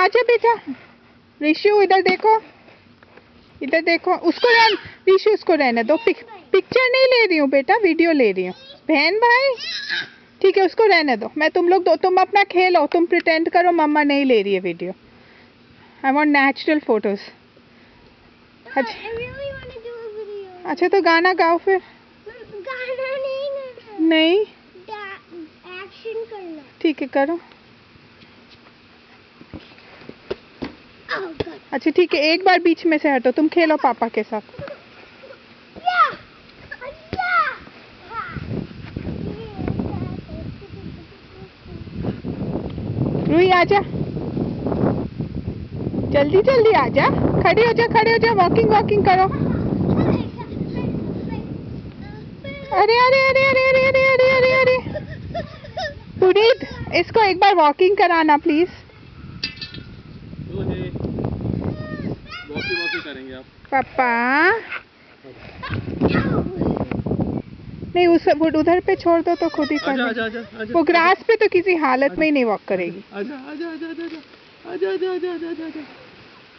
आजा बेटा। ऋषु इधर देखो, इधर देखो। उसको ऋषु उसको रहने दो। पिक्चर नहीं ले रही हूँ बेटा, वीडियो ले रही हूँ। बहन भाई ठीक है, उसको रहने दो। मैं तुम लोग दो, तुम अपना खेलो, तुम प्रिटेंड करो मम्मा नहीं ले रही है video. I want natural photos. अच्छा तो गाना गाओ फिर। गाना नहीं, नहीं एक्शन करना। ठीक है करो। अच्छा ठीक है, एक बार बीच में से हटो, तुम खेलो पापा के साथ। रूही आजा, जल्दी जल्दी आजा। खड़ी हो जा, खड़े हो जा, वॉकिंग वॉकिंग करो। अरे अरे अरे अरे अरे अरे अरे अरे अरे पुनीत, इसको एक बार वॉकिंग कराना प्लीज। वॉकिंग करेंगे आप पापा। नहीं उस उधर पे छोड़ दो तो खुद ही कर लेगी। वो ग्रास पे तो किसी हालत में ही नहीं वॉक करेगी। आजा आजा आजा आजा आजा आजा आजा आजा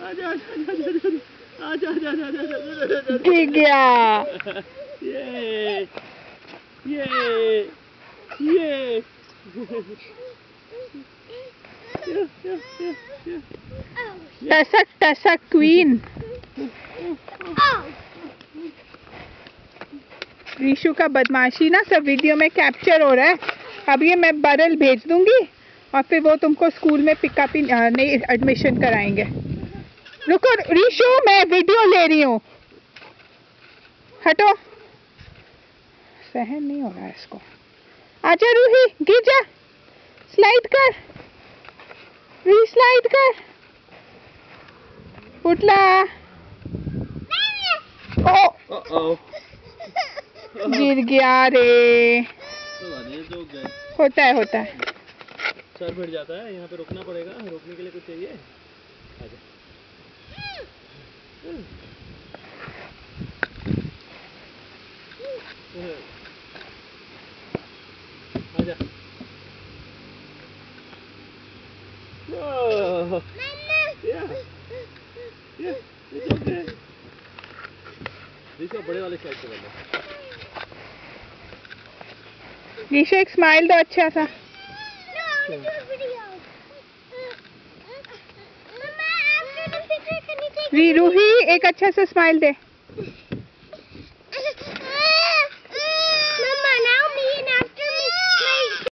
आजा आजा आजा आजा आजा ठीक गया। ये ये टसक टसक क्वीन। ऋषु का बदमाशी ना सब वीडियो में कैप्चर हो रहा है। अब ये मैं बरल भेज दूंगी और फिर वो तुमको स्कूल में पिकअप नहीं एडमिशन कराएंगे। रुको ऋषु, मैं वीडियो ले रही हूँ, हटो। सहन नहीं हो रहा है इसको। आजा रूही, गिर जा, स्लाइड कर, स्लाइड कर, उठला। ओ गिर गया रे। होता है होता है। सर बैठ जाता है, यहाँ पे रुकना पड़ेगा। रोकने के लिए कुछ चाहिए? आजा। आजा। बड़े वाले साइड पे कर ऋषु एक स्माइल दो अच्छा सा। रूही एक अच्छा सा स्माइल दे।